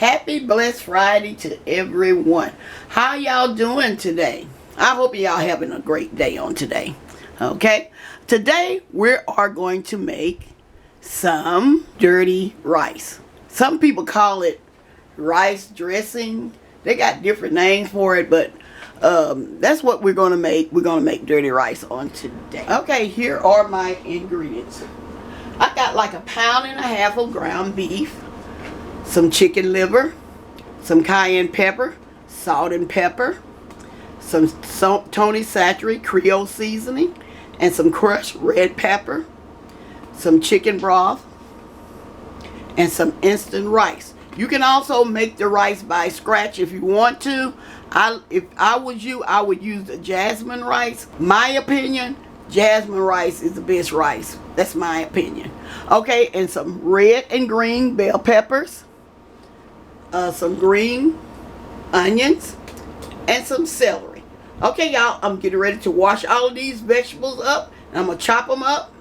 Happy blessed Friday to everyone. How y'all doing today? I hope y'all having a great day on today. Okay, today we are going to make some dirty rice. Some people call it rice dressing. They got different names for it, but that's what we're going to make. We're going to make dirty rice on today. Okay, here are my ingredients. I got like 1.5 pounds of ground beef, some chicken liver, some cayenne pepper, salt and pepper, some Tony Chachere Creole seasoning, and some crushed red pepper, some chicken broth, and some instant rice. You can also make the rice by scratch if you want to. If I was you, I would use the jasmine rice. My opinion, jasmine rice is the best rice. That's my opinion. Okay, and some red and green bell peppers, some green onions, and some celery. Okay, y'all, I'm getting ready to wash all of these vegetables up, and I'm going to chop them up,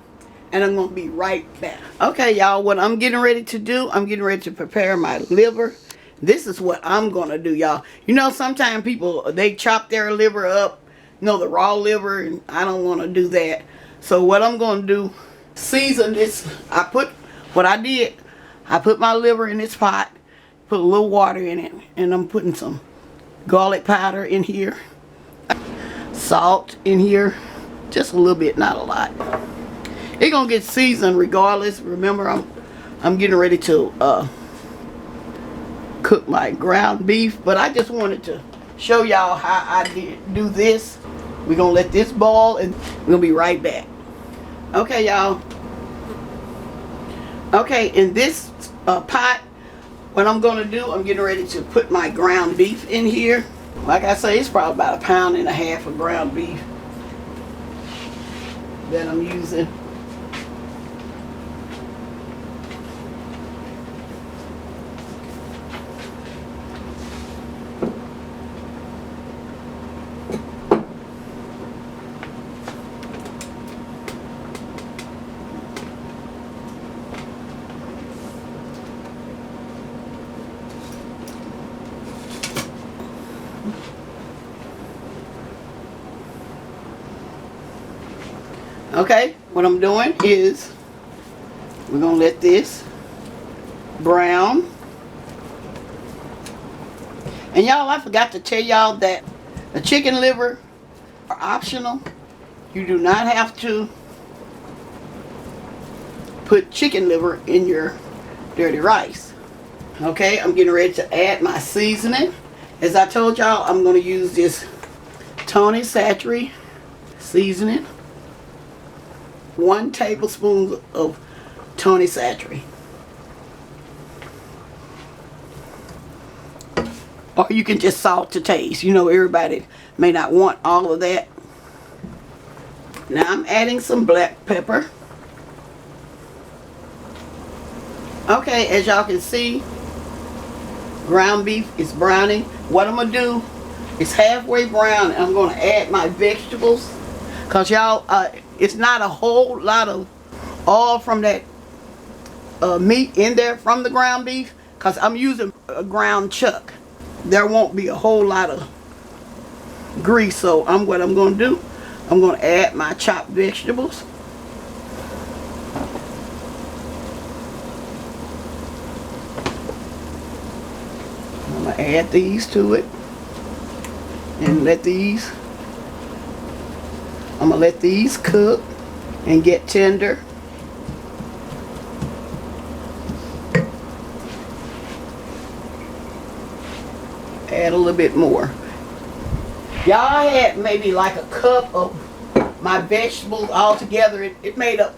and I'm going to be right back. Okay, y'all, what I'm getting ready to do, I'm getting ready to prepare my liver. This is what I'm going to do, y'all. You know, sometimes people, they chop their liver up, you know, the raw liver, and I don't want to do that. So what I'm going to do, season this. I put my liver in this pot, put a little water in it, and I'm putting some garlic powder in here, salt in here, just a little bit, not a lot. It's gonna get seasoned regardless. Remember, I'm getting ready to cook my ground beef, but I just wanted to show y'all how I do this. We're gonna let this boil, and we're gonna be right back. Okay, y'all. Okay, in this pot, what I'm gonna do, I'm getting ready to put my ground beef in here. Like I say, it's probably about 1.5 pounds of ground beef that I'm using. Okay, what I'm doing is we're going to let this brown. And y'all, I forgot to tell y'all that the chicken liver are optional. You do not have to put chicken liver in your dirty rice. Okay, I'm getting ready to add my seasoning. As I told y'all, I'm going to use this Tony Chachere seasoning. 1 tablespoon of Tony Chachere. Or you can just salt to taste. You know, everybody may not want all of that. Now I'm adding some black pepper. Okay, as y'all can see, ground beef is browning. What I'm going to do is halfway brown, and I'm going to add my vegetables. Because y'all, it's not a whole lot of oil from that meat in there from the ground beef, because I'm using a ground chuck. There won't be a whole lot of grease. So what I'm going to do, I'm going to add my chopped vegetables. I'm going to add these to it and I'm going to let these cook and get tender. Add a little bit more. Y'all, had maybe like a cup of my vegetables all together. It made up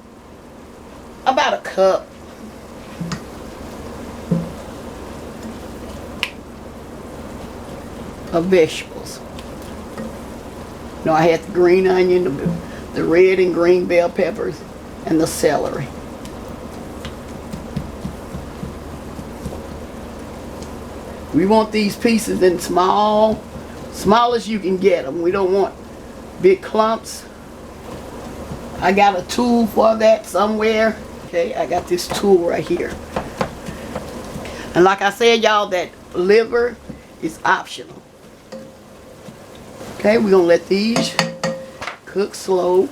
about a cup. Of vegetables. No, I had the green onion, the red and green bell peppers, and the celery. We want these pieces in small as you can get them. We don't want big clumps. I got a tool for that somewhere. Okay, I got this tool right here. And like I said, y'all, that liver is optional. Okay, we're gonna let these cook slow,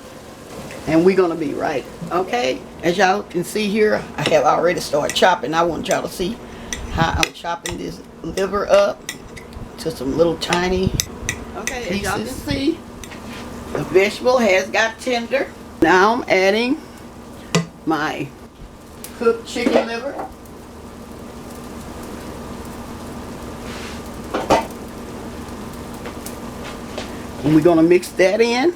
and we're gonna be right. Okay, as y'all can see here, I have already started chopping. I want y'all to see how I'm chopping this liver up to some little tiny pieces. As y'all can see, the vegetable has got tender. Now I'm adding my cooked chicken liver. And we're gonna mix that in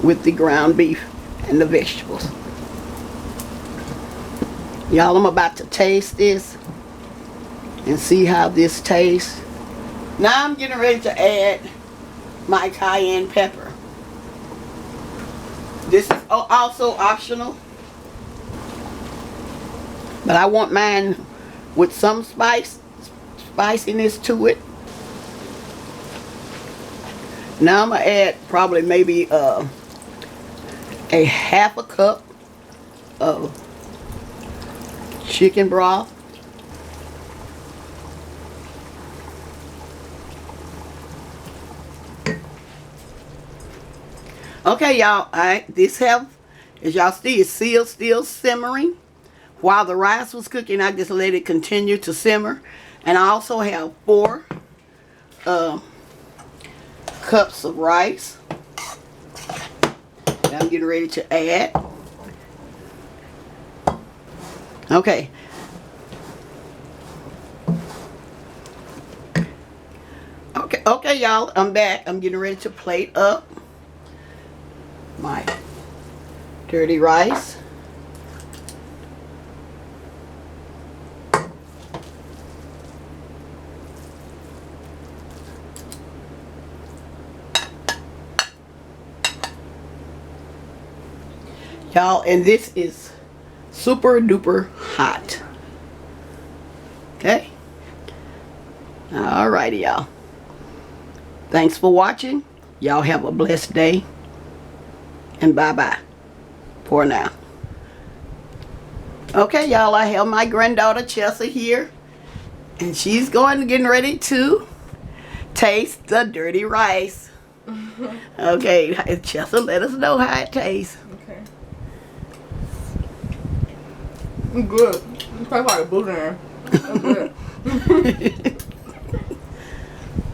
with the ground beef and the vegetables. Y'all, I'm about to taste this and see how this tastes. Now I'm getting ready to add my cayenne pepper. This is also optional, but I want mine with some spiciness to it. Now I'm gonna add probably maybe a half a cup of chicken broth. Okay, y'all, this as y'all see, it's still simmering. While the rice was cooking, I just let it continue to simmer. And I also have 4 cups of rice that I'm getting ready to add. Okay. Okay, y'all, I'm back. I'm getting ready to plate up my dirty rice. Y'all, and this is super duper hot. Okay? Alrighty, y'all. Thanks for watching. Y'all have a blessed day. And bye-bye for now. Okay, y'all, I have my granddaughter Chessa here. And she's getting ready to taste the dirty rice. Okay, Chessa, let us know how it tastes. Okay. It's good. It tastes like a blueberry. It's good.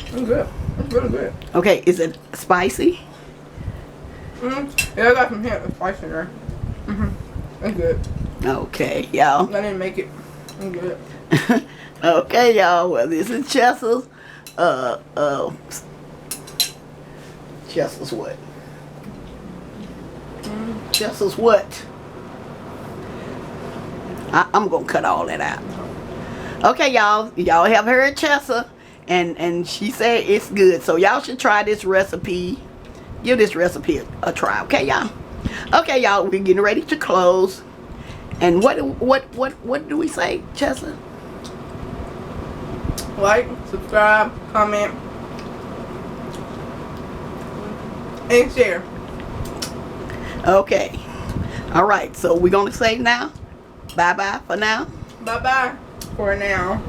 It's good. It's really good. Okay, is it spicy? Yeah, I got some hint of spice in there. It's good. Okay, y'all. I didn't make it. It's good. Okay, y'all. Well, this is Chessa's. Chessa's what? Chessa's what? I'm gonna cut all that out. Okay, y'all. Y'all have heard Chessa, and she said it's good. So y'all should try this recipe. Give this recipe a try. Okay, y'all. Okay, y'all. We're getting ready to close. And what do we say, Chessa? Like, subscribe, comment, and share. Okay. All right. So we're gonna say now, bye-bye for now. Bye-bye for now.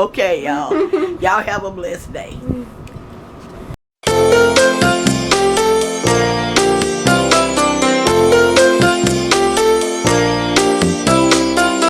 Okay, y'all. Y'all have a blessed day.